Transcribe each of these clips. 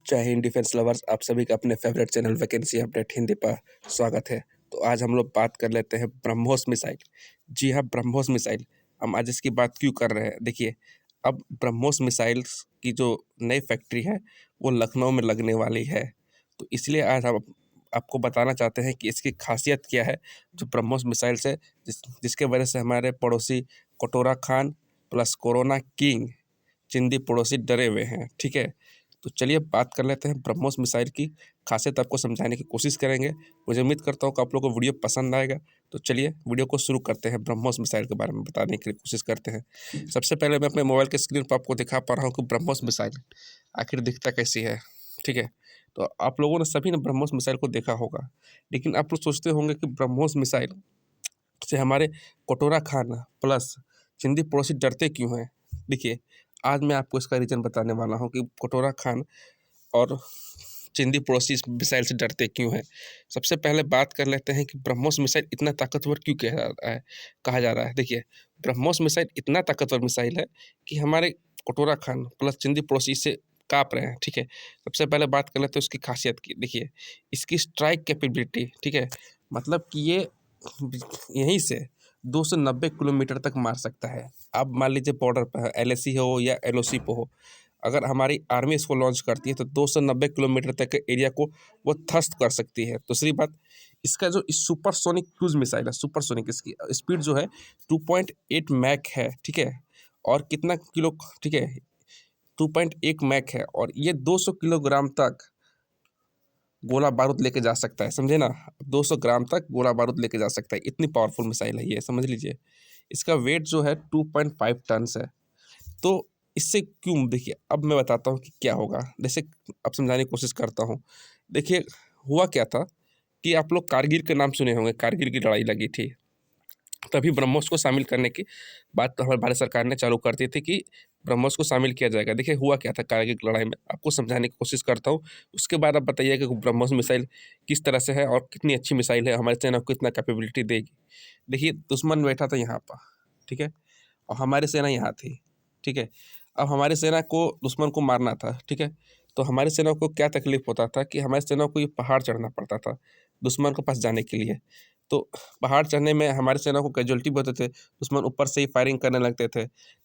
जय Hind defence lovers, आप सभी का अपने favourite channel vacancy update Hindi पर स्वागत है। तो आज हम लोग बात कर लेते हैं ब्रह्मोस मिसाइल। जी हाँ, ब्रह्मोस मिसाइल। हम आज इसकी बात क्यों कर रहे हैं, देखिए, अब ब्रह्मोस मिसाइल्स की जो नई फैक्ट्री है वो लखनऊ में लगने वाली है। तो इसलिए आज हम आपको बताना चाहते हैं कि इसकी खासियत क्या है, जो ब्रह्मोस मिसाइल्स है, जिसके वजह से हमारे पड़ोसी कटोरा खान प्लस कोरोना किंग चिंदी पड़ोसी डरे हुए हैं। ठीक है, तो चलिए बात कर लेते हैं ब्रह्मोस मिसाइल की खासियत, आपको समझाने की कोशिश करेंगे। मुझे उम्मीद करता हूँ कि आप लोगों को वीडियो पसंद आएगा। तो चलिए वीडियो को शुरू करते हैं, ब्रह्मोस मिसाइल के बारे में बताने की कोशिश करते हैं। सबसे पहले मैं अपने मोबाइल के स्क्रीन पर आपको दिखा पा रहा हूँ कि ब्रह्मोस मिसाइल आखिर दिखता कैसी है। ठीक है, तो आप लोगों ने सभी ने ब्रह्मोस मिसाइल को देखा होगा, लेकिन आप लोग सोचते होंगे कि ब्रह्मोस मिसाइल से हमारे कटोरा खान प्लस चिंदी पड़ोसी डरते क्यों हैं। देखिए, आज मैं आपको इसका रीज़न बताने वाला हूँ कि कटोरा खान और चिंदी पड़ोसी इस मिसाइल से डरते क्यों हैं। सबसे पहले बात कर लेते हैं कि ब्रह्मोस मिसाइल इतना ताकतवर क्यों कहा जा रहा है। देखिए, ब्रह्मोस मिसाइल इतना ताकतवर मिसाइल है कि हमारे कटोरा खान प्लस चिंदी पड़ोसी इससे काँप रहे हैं। ठीक है, सबसे पहले बात कर लेते हैं उसकी खासियत की। देखिए, इसकी स्ट्राइक कैपेबिलिटी, ठीक है, मतलब कि ये यहीं से 290 किलोमीटर तक मार सकता है। अब मान लीजिए बॉर्डर पर एलएसी हो या एलओसी पे हो, अगर हमारी आर्मी इसको लॉन्च करती है तो 290 किलोमीटर तक के एरिया को वो ध्वस्त कर सकती है। दूसरी बात, इसका जो सुपरसोनिक क्रूज मिसाइल है, सुपरसोनिक, इसकी स्पीड जो है 2.8 मैक है। ठीक है, और कितना किलो, ठीक है, 2.1 मैक है, और ये 200 किलोग्राम तक गोला बारूद लेके जा सकता है। समझे ना, 200 ग्राम तक गोला बारूद लेके जा सकता है, इतनी पावरफुल मिसाइल है ये, समझ लीजिए। इसका वेट जो है 2.5 टन है। तो इससे क्यों, देखिए अब मैं बताता हूँ कि क्या होगा। जैसे अब समझाने की कोशिश करता हूँ। देखिए, हुआ क्या था कि आप लोग कारगिल के नाम सुने होंगे, कारगिल की लड़ाई लगी थी, तभी ब्रह्मोस को शामिल करने की बात हमारी भारत सरकार ने चालू कर दी थी कि ब्रह्मोस को शामिल किया जाएगा। देखिए हुआ क्या था कारगिल की लड़ाई में, आपको समझाने की कोशिश करता हूँ। उसके बाद आप बताइए कि ब्रह्मोस मिसाइल किस तरह से है और कितनी अच्छी मिसाइल है, हमारे सेना को कितना कैपेबिलिटी देगी। देखिए, दुश्मन बैठा था यहाँ पर, ठीक है, और हमारी सेना यहाँ थी। ठीक है, अब हमारी सेना को दुश्मन को मारना था। ठीक है, तो हमारी सेना को क्या तकलीफ होता था कि हमारी सेना को ये पहाड़ चढ़ना पड़ता था दुश्मन के पास जाने के लिए। तो पहाड़ चढ़ने में हमारी सेना को कैजुअल्टी भी होते थे, दुश्मन ऊपर से ही फायरिंग करने लगते थे।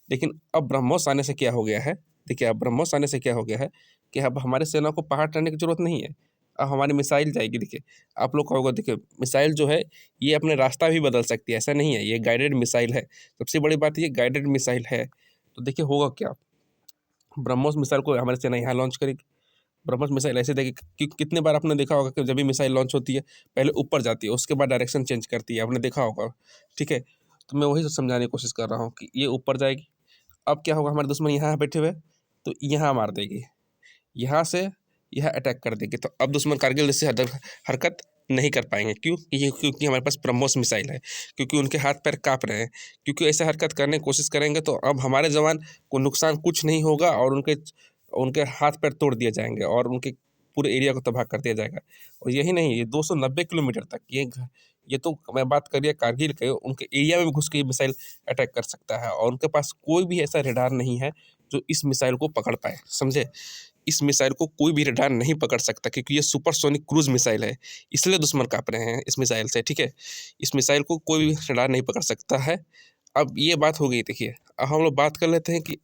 लेकिन अब ब्रह्मोस आने से क्या हो गया है, देखिए अब ब्रह्मोस आने से क्या हो गया है कि अब हमारी सेना को पहाड़ चढ़ने की जरूरत नहीं है। अब हमारी मिसाइल जाएगी। देखिए, आप लोग कहोगे, देखिए मिसाइल जो है ये अपने रास्ता भी बदल सकती है, ऐसा नहीं है, ये गाइडेड मिसाइल है। सबसे बड़ी बात ये गाइडेड मिसाइल है। तो देखिए होगा क्या, ब्रह्मोस मिसाइल को हमारी सेना यहाँ लॉन्च करेगी। ब्रह्मोस मिसाइल ऐसे देखिए कि कितने बार आपने देखा होगा कि जब भी मिसाइल लॉन्च होती है पहले ऊपर जाती है, उसके बाद डायरेक्शन चेंज करती है, आपने देखा होगा। ठीक है, तो मैं वही समझाने की कोशिश कर रहा हूँ कि ये ऊपर जाएगी। अब क्या होगा, हमारे दुश्मन यहाँ बैठे हुए तो यहाँ मार देगी, यहाँ से यह अटैक कर देगी। तो अब दुश्मन कारगिल जैसे हरकत नहीं कर पाएंगे। क्यों, क्योंकि हमारे पास ब्रह्मोस मिसाइल है, क्योंकि उनके हाथ पैर काँप रहे हैं। क्योंकि ऐसा हरकत करने की कोशिश करेंगे तो अब हमारे जवान को नुकसान कुछ नहीं होगा, और उनके उनके हाथ पैर तोड़ दिए जाएंगे और उनके पूरे एरिया को तबाह कर दिया जाएगा। और यही नहीं, ये 290 किलोमीटर तक, ये तो मैं बात करिए कारगिल के, उनके एरिया में भी घुस के ये मिसाइल अटैक कर सकता है, और उनके पास कोई भी ऐसा रडार नहीं है जो इस मिसाइल को पकड़ पाए। समझे, इस मिसाइल को कोई भी रडार नहीं पकड़ सकता, क्योंकि ये सुपरसोनिक क्रूज मिसाइल है, इसलिए दुश्मन काँप रहे हैं इस मिसाइल से। ठीक है, इस मिसाइल को कोई भी रडार नहीं पकड़ सकता है। अब ये बात हो गई। देखिए, अब हम लोग बात कर लेते हैं कि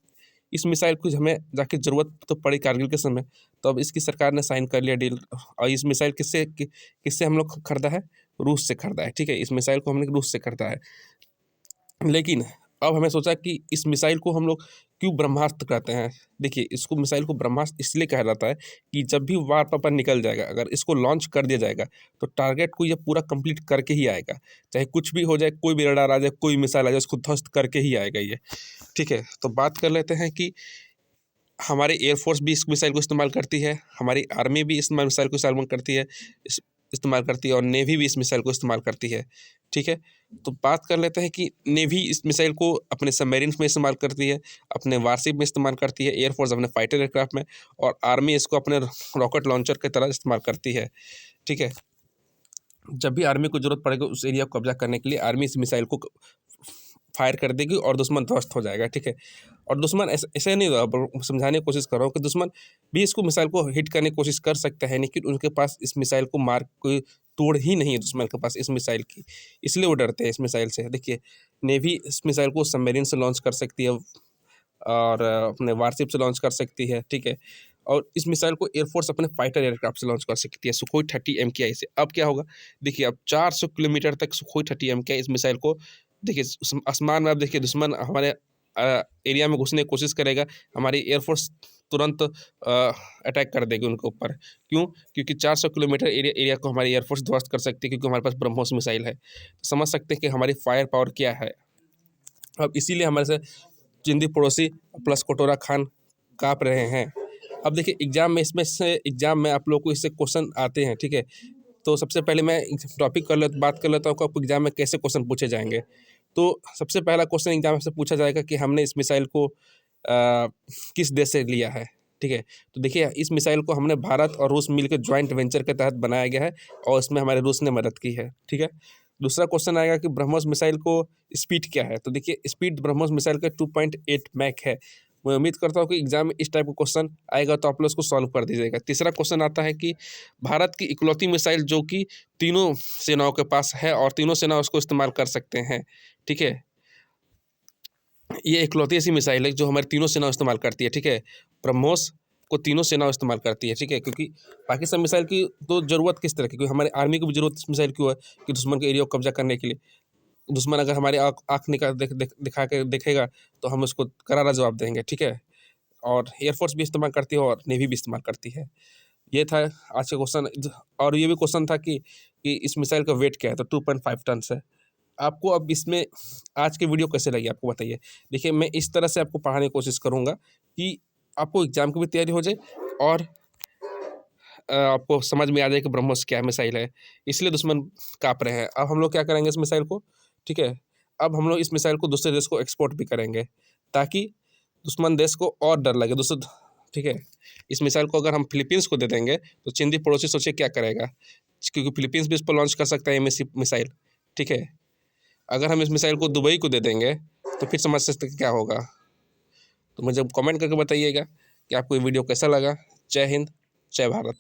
इस मिसाइल को हमें जाके ज़रूरत तो पड़ी कारगिल के समय, तो अब इसकी सरकार ने साइन कर लिया डील। और इस मिसाइल किससे हम लोग खरीदा है, रूस से खरीदा है। ठीक है, इस मिसाइल को हमने रूस से खरीदा है। लेकिन अब हमें सोचा कि इस मिसाइल को हम लोग क्यों ब्रह्मास्त्र कहते हैं। देखिए, इसको मिसाइल को ब्रह्मास्त्र इसलिए कहा जाता है कि जब भी वार पेपर निकल जाएगा, अगर इसको लॉन्च कर दिया जाएगा तो टारगेट को ये पूरा कंप्लीट करके ही आएगा। चाहे कुछ भी हो जाए, कोई भी रडार आ जाए, कोई मिसाइल आ जाए, उसको ध्वस्त करके ही आएगा ये। ठीक है, तो बात कर लेते हैं कि हमारी एयरफोर्स भी इस मिसाइल को इस्तेमाल करती है, हमारी आर्मी भी इस मिसाइल को इस्तेमाल करती है, इस्तेमाल करती है, और नेवी भी इस मिसाइल को इस्तेमाल करती है। ठीक है, तो बात कर लेते हैं कि नेवी इस मिसाइल को अपने सबमरीन्स में इस्तेमाल करती है, अपने वारशिप में इस्तेमाल करती है, एयरफोर्स अपने फाइटर एयरक्राफ्ट में, और आर्मी इसको अपने रॉकेट लॉन्चर की तरह इस्तेमाल करती है। ठीक है, जब भी आर्मी को जरूरत पड़ेगी उस एरिया को कब्जा करने के लिए, आर्मी इस मिसाइल को फायर कर देगी और दुश्मन ध्वस्त हो जाएगा। ठीक है, और दुश्मन ऐसे नहीं समझाने की कोशिश कर रहा हूँ कि दुश्मन भी इसको मिसाइल को हिट करने की कोशिश कर सकता है, लेकिन उनके पास इस मिसाइल को मार कोई तोड़ ही नहीं है दुश्मन के पास इस मिसाइल की, इसलिए वो डरते हैं इस मिसाइल से। देखिए, नेवी इस मिसाइल को सबमरीन से लॉन्च कर सकती है और अपने वारशिप से लॉन्च कर सकती है, ठीक है। और इस मिसाइल को एयरफोर्स अपने फाइटर एयरक्राफ्ट से लॉन्च कर सकती है, सुखोई 30 MKI से। अब क्या होगा, देखिए अब 400 किलोमीटर तक सुखोई 30 MKI इस मिसाइल को, देखिए आसमान में, आप देखिए दुश्मन हमारे एरिया में घुसने की कोशिश करेगा, हमारी एयरफोर्स तुरंत अटैक कर देगी उनके ऊपर। क्यों? क्योंकि 400 किलोमीटर एरिया को हमारी एयरफोर्स ध्वस्त कर सकती है, क्योंकि हमारे पास ब्रह्मोस मिसाइल है। तो समझ सकते हैं कि हमारी फायर पावर क्या है। अब इसीलिए हमारे से चिंदी पड़ोसी प्लस कटोरा खान काँप रहे हैं। अब देखिए एग्जाम में, इसमें से एग्जाम में आप लोग को इससे क्वेश्चन आते हैं, ठीक है। तो सबसे पहले मैं टॉपिक बात कर लेता हूँ कि आपको एग्जाम में कैसे क्वेश्चन पूछे जाएंगे। तो सबसे पहला क्वेश्चन एग्जाम से पूछा जाएगा कि हमने इस मिसाइल को किस देश से लिया है, ठीक है। तो देखिए इस मिसाइल को हमने भारत और रूस मिलकर ज्वाइंट वेंचर के तहत बनाया गया है और इसमें हमारे रूस ने मदद की है, ठीक है। दूसरा क्वेश्चन आएगा कि ब्रह्मोस मिसाइल को स्पीड क्या है। तो देखिए स्पीड ब्रह्मोस मिसाइल का 2.8 मैक है। मैं उम्मीद करता हूँ कि एग्जाम में इस टाइप का क्वेश्चन आएगा तो आप लोग उसको सॉल्व कर दीजिएगा। तीसरा क्वेश्चन आता है कि भारत की इकलौती मिसाइल जो कि तीनों सेनाओं के पास है और तीनों सेना उसको इस्तेमाल कर सकते हैं, ठीक है। ये इकलौती ऐसी मिसाइल है जो हमारी तीनों सेना इस्तेमाल करती है, ठीक है। ब्रह्मोस को तीनों सेना इस्तेमाल करती है, ठीक है। क्योंकि बाकी सब मिसाइल की तो ज़रूरत किस तरह की, क्योंकि हमारे आर्मी को भी ज़रूरत इस मिसाइल क्यों है कि दुश्मन के एरिया को कब्जा करने के लिए। दुश्मन अगर हमारे आँख निकाल दिखा के देखेगा तो हम उसको करारा जवाब देंगे, ठीक है। और एयरफोर्स भी इस्तेमाल करती है और नेवी भी इस्तेमाल करती है। ये था आज का क्वेश्चन। और ये भी क्वेश्चन था कि इस मिसाइल का वेट क्या है, तो 2.5 टन है। आपको अब इसमें आज की वीडियो कैसे लगी आपको बताइए। देखिए मैं इस तरह से आपको पढ़ाने की कोशिश करूँगा कि आपको एग्जाम की भी तैयारी हो जाए और आपको समझ में आ जाए कि ब्रह्मोस क्या मिसाइल है, इसलिए दुश्मन काँप रहे हैं। अब हम लोग क्या करेंगे इस मिसाइल को, ठीक है। अब हम लोग इस मिसाइल को दूसरे देश को एक्सपोर्ट भी करेंगे ताकि दुश्मन देश को और डर लगे दूसरे, ठीक है। इस मिसाइल को अगर हम फिलीपींस को दे देंगे तो चिंदी पड़ोसी सोचिए क्या करेगा, क्योंकि फिलीपींस भी इस पर लॉन्च कर सकता है मिसाइल, ठीक है। अगर हम इस मिसाइल को दुबई को दे देंगे तो फिर समझ सकते क्या होगा। तो मुझे कमेंट करके बताइएगा कि आपको ये वीडियो कैसा लगा। जय हिंद, जय भारत।